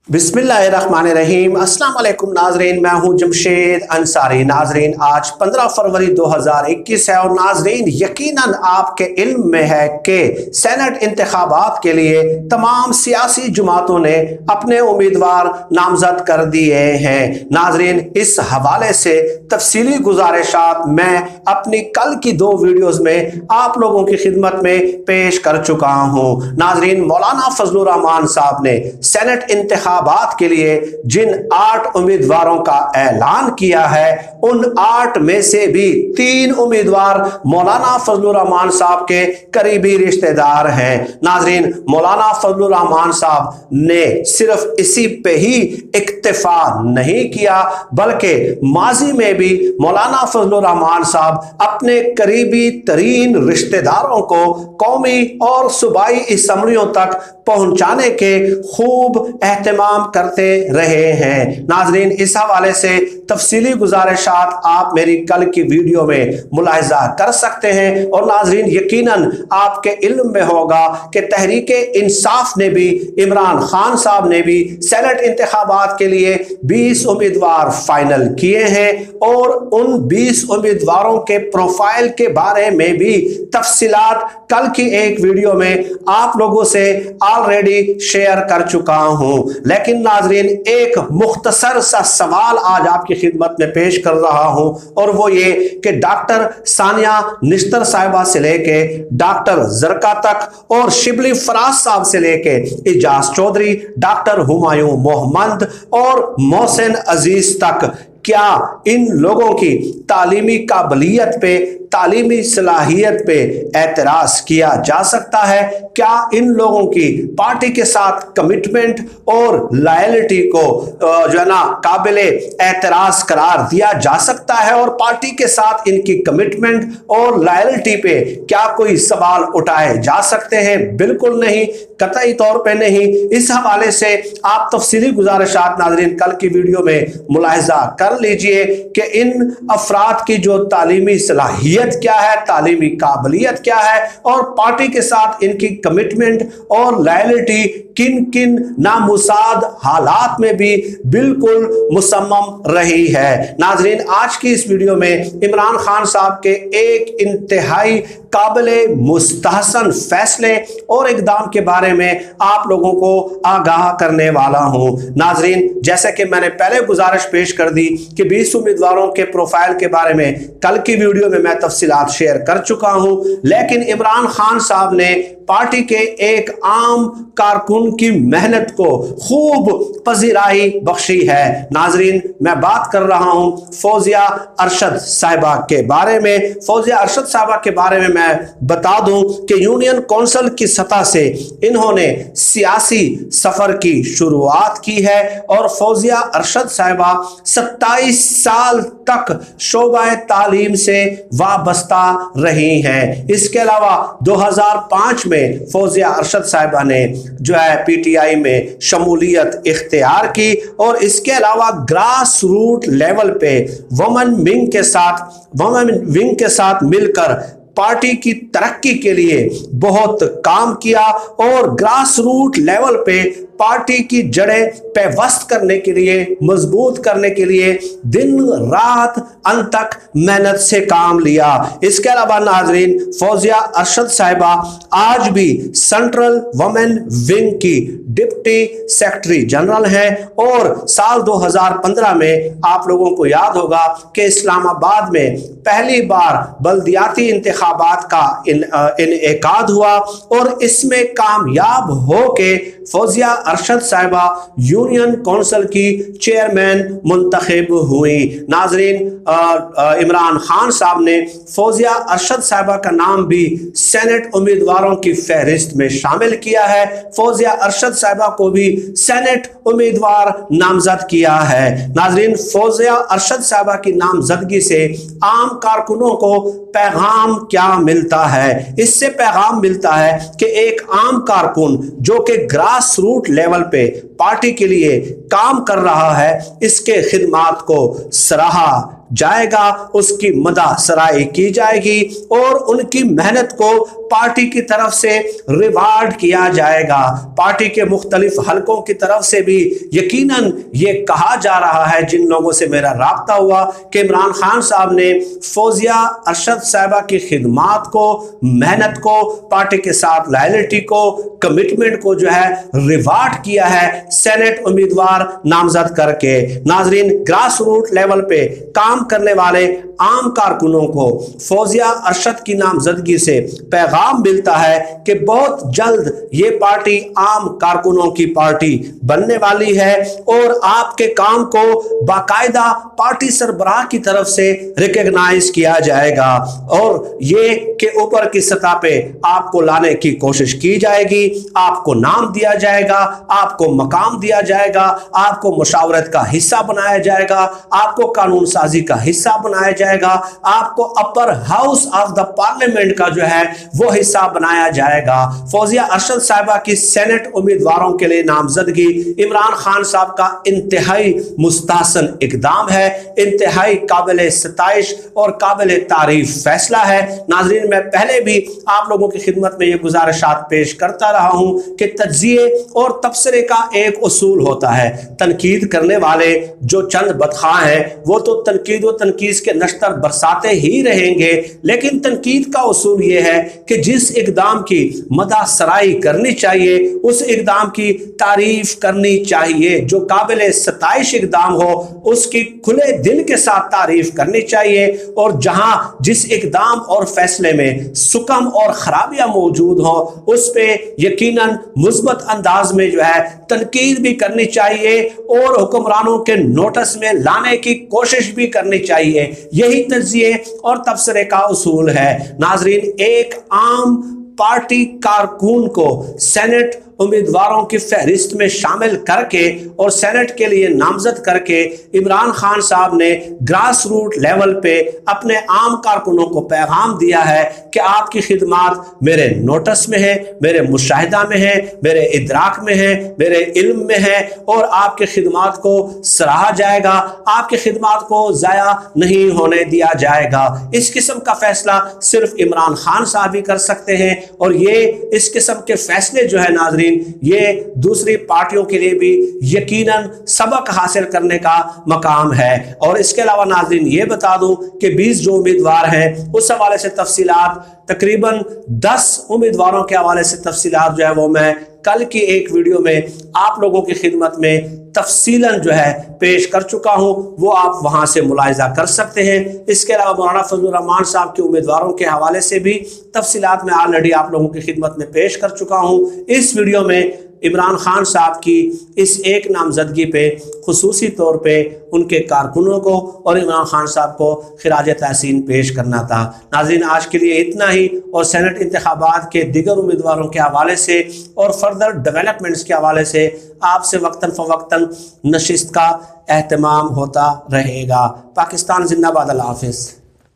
बिस्मिल्लाहिर्रहमानिर्रहीम। अस्सलाम वालेकुम नाजरीन, मैं हूं जमशेद अंसारी। नाजरीन, आज 15 फरवरी 2021 है और नाजरीन यकीनन आपके इल्म में है कि सेनेट इंतखाबात के लिए तमाम सियासी जमातों ने अपने उम्मीदवार नामजद कर दिए हैं। नाजरीन, इस हवाले से तफसीली गुजारिशात मैं अपनी कल की 2 वीडियोस में आप लोगों की खिदमत में पेश कर चुका हूं। नाजरीन, मौलाना फजलुर रहमान साहब ने सेनेट इंतखाबात के लिए जिन 8 उम्मीदवारों का ऐलान किया है, उन 8 में से भी 3 उम्मीदवार मौलाना फजलुर रहमान साहब के करीबी रिश्तेदार हैं। नाजरीन, मौलाना फजलुर रहमान साहब ने सिर्फ इसी पे ही इक्तिफा नहीं किया, बल्कि माजी में भी मौलाना फजलुर रहमान साहब अपने करीबी तरीन रिश्तेदारों को कौमी और सूबाई असम्बलियों तक पहुंचाने के खूब एहतमाम करते रहे हैं। नाजरीन, इस हवाले से तफसीली गुजारिशात आप मेरी कल की वीडियो में मुलाहिजा कर सकते हैं। और नाजरीन, यकीनन आपके इल्म में होगा कि तहरीके इंसाफ ने भी, इमरान खान साहब ने भी सेनेट इंतखाबात के लिए 20 उम्मीदवार फाइनल किए हैं और उन 20 उम्मीदवारों के प्रोफाइल के बारे में भी तफसीलात कल की एक वीडियो में आप लोगों से ऑलरेडी शेयर कर चुका हूं। लेकिन नाजरीन, एक मुख्तसर सा सवाल आज आपकी खिदमत में पेश कर रहा हूं, और वो ये कि डॉक्टर सानिया निश्तर साहिबा से लेके डॉक्टर जरका तक और शिबली फराज साहब से लेके इजाज चौधरी, डॉक्टर हुमायूं मोहम्मद और मोहसिन अजीज तक, क्या इन लोगों की तालीमी काबिलियत पे, तालीमी सलाहियत पे एतराज किया जा सकता है? क्या इन लोगों की पार्टी के साथ कमिटमेंट और लॉयल्टी को जो है ना काबिले एतराज करार दिया जा सकता है? और पार्टी के साथ इनकी कमिटमेंट और लॉयल्टी पे क्या कोई सवाल उठाए जा सकते हैं? बिल्कुल नहीं, कतई तौर पे नहीं। इस हवाले से आप तफसीली गुजारिशात नाजरीन कल की वीडियो में मुलाहिजा कर लीजिए कि इन अफराद की जो तालीमी सलाहियत क्या है, तालीमी काबिलियत क्या है, और पार्टी के साथ इनकी कमिटमेंट और लॉयल्टी किन किन नामुसाद हालात में भी बिल्कुल मुसम्मम रही है। नाजरीन, आज की इस वीडियो में इमरान खान साहब के एक इंतहाई काबिले मुस्तहसन फैसले और इकदाम के बारे में आप लोगों को आगाह करने वाला हूं। नाजरीन, जैसे कि मैंने पहले गुजारिश पेश कर दी कि 20 उम्मीदवारों के प्रोफाइल के बारे में कल की वीडियो में मैं तफसीलात शेयर कर चुका हूं, लेकिन इमरान खान साहब ने पार्टी के एक आम कारकुन की मेहनत को खूब पजीराई बख्शी है। नाजरीन, मैं बात कर रहा हूं फौजिया अरशद साहिबा के बारे में। फौजिया अरशद साहिबा के बारे में मैं बता दूं कि यूनियन कौंसिल की सतह से इन्होंने सियासी सफर की शुरुआत की है और फौजिया अरशद साहिबा 27 साल तक शोबा तालीम से वाबस्ता रही हैं। इसके अलावा 2005 में फौजिया अरशद साहिबा ने जो है पीटीआई में शमूलियत इख्तियार की और इसके अलावा ग्रास रूट लेवल पे वुमेन विंग के साथ मिलकर पार्टी की तरक्की के लिए बहुत काम किया और ग्रास रूट लेवल पे पार्टी की जड़ें पेवस्त करने के लिए, मजबूत करने के लिए दिन रात अनतक मेहनत से काम लिया। इसके अलावा नाजरीन, फौजिया अरशद साहिबा आज भी सेंट्रल वुमेन विंग की डिप्टी सेक्रेटरी जनरल हैं और साल 2015 में आप लोगों को याद होगा कि इस्लामाबाद में पहली बार बल्दियाती इंतखाबात का इनेकाद हुआ और इसमें कामयाब होके फौजिया अरशद साहिबा यूनियन कौंसिल की चेयरमैन मुंतखब हुई। नाजरीन, इमरान खान साहब ने फौजिया अरशद साहिबा का नाम भी सेनेट उम्मीदवारों की फहरिस्त में शामिल किया है। फौजिया अरशद साहिबा को भी सेनेट उम्मीदवार नामजद किया है। नाजरीन, फौजिया अरशद साहिबा की नामजदगी से आम कारकुनों को पैगाम क्या मिलता है? इससे पैगाम मिलता है कि एक आम कारकुन जो कि ग्रास रूट लेवल पे पार्टी के लिए काम कर रहा है, इसके खिदमात को सराहा جائے گا اس کی مدح سرائی کی جائے گی اور ان کی محنت کو پارٹی کی طرف سے ریوارڈ کیا جائے گا۔ پارٹی کے مختلف حلقوں کی طرف سے بھی یقیناً یہ کہا جا رہا ہے، جن لوگوں سے میرا رابطہ ہوا، کہ عمران خان صاحب نے فوزیہ ارشد صاحبہ کی خدمات کو، محنت کو، پارٹی کے ساتھ لائلٹی کو، کمٹمنٹ کو جو ہے ریوارڈ کیا ہے سینٹ امیدوار نامزد کر کے۔ ناظرین، گراس روٹ لیول پہ کام کرنے والے عام کارکنوں کو فوزیہ ارشد کی نامزدگی سے پیغام ملتا ہے کہ بہت جلد یہ پارٹی عام کارکنوں کی پارٹی بننے والی ہے اور آپ کے کام کو باقاعدہ پارٹی سربراہ کی طرف سے ریکگنائز کیا جائے گا اور یہ کہ اوپر کی سطح پہ آپ کو لانے کی کوشش کی جائے گی، آپ کو نام دیا جائے گا، آپ کو مقام دیا جائے گا، آپ کو مشاورت کا حصہ بنایا جائے گا، آپ کو قانون سازی کا حصہ بنایا جائے گا، آپ کو upper house of the parliament کا جو ہے وہ حصہ بنایا جائے گا۔ فوزیہ ارشد صاحبہ کی سینٹ امیدواروں کے لیے نامزدگی عمران خان صاحب کا انتہائی مستحسن اقدام ہے، انتہائی قابل ستائش اور قابل تعریف فیصلہ ہے۔ ناظرین، میں پہلے بھی آپ لوگوں کی خدمت میں یہ گزارشات پیش کرتا رہا ہوں کہ تجزیے اور تبصرے کا ایک اصول ہوتا ہے۔ تنقید کرنے والے جو چند بدخواہ ہیں وہ تو تنقید و تنقید کے نشتر برساتے ہی رہیں گے، لیکن تنقید کا اصول یہ ہے کہ جس اقدام کی مدح سرائی کرنی چاہیے اس اقدام کی تعریف کرنی چاہیے، جو قابل ستائش اقدام ہو اس کی کھلے دل کے ساتھ تعریف کرنی چاہیے، اور جہاں جس اقدام اور فیصلے میں سکم اور خرابیاں موجود ہوں اس پہ یقیناً مثبت انداز میں جو ہے تنقید بھی کرنی چاہیے اور حکمرانوں کے نوٹس میں لانے کی کوشش بھی کرنی چاہیے۔ یہی تجزیے اور تبصرے کا اصول ہے۔ ناظرین، ایک عام پارٹی کارکن کو سینٹ امیدواروں کی فہرست میں شامل کر کے اور سینٹ کے لیے نامزد کر کے عمران خان صاحب نے گراس روٹ لیول پہ اپنے عام کارکنوں کو پیغام دیا ہے کہ آپ کی خدمات میرے نوٹس میں ہیں، میرے مشاہدہ میں ہیں، میرے ادراک میں ہیں، میرے علم میں ہیں، اور آپ کی خدمات کو سراہا جائے گا، آپ کی خدمات کو ضائع نہیں ہونے دیا جائے گا۔ اس قسم کا فیصلہ صرف عمران خان صاحب ہی کر سکتے ہیں، اور یہ اس قسم کے فیصلے جو ہے ناظرین یہ دوسری پارٹیوں کے لیے بھی یقیناً سبق حاصل کرنے کا مقام ہے۔ اور اس کے علاوہ ناظرین یہ بتا دوں کہ 20 جو امیدوار ہیں اس حوالے سے تفصیلات، تقریباً 10 امیدواروں کے حوالے سے تفصیلات جو ہے وہ میں کل کی ایک ویڈیو میں آپ لوگوں کی خدمت میں تفصیلاً جو ہے پیش کر چکا ہوں، وہ آپ وہاں سے ملاحظہ کر سکتے ہیں۔ اس کے علاوہ مولانا فضل الرحمان صاحب کے امیدواروں کے حوالے سے بھی تفصیلات میں آلریڈی آپ لوگوں کی خدمت میں پیش کر چکا ہوں۔ اس ویڈیو میں عمران خان صاحب کی اس ایک نامزدگی پہ خصوصی طور پہ ان کے کارکنوں کو اور عمران خان صاحب کو خراج تحسین پیش کرنا تھا۔ ناظرین، آج کے لیے اتنا ہی، اور سینٹ انتخابات کے دیگر امیدواروں کے حوالے سے اور فردر ڈیولپمنٹس کے حوالے سے آپ سے وقتاً فوقتاً نشست کا اہتمام ہوتا رہے گا۔ پاکستان زندہ باد، اللہ حافظ۔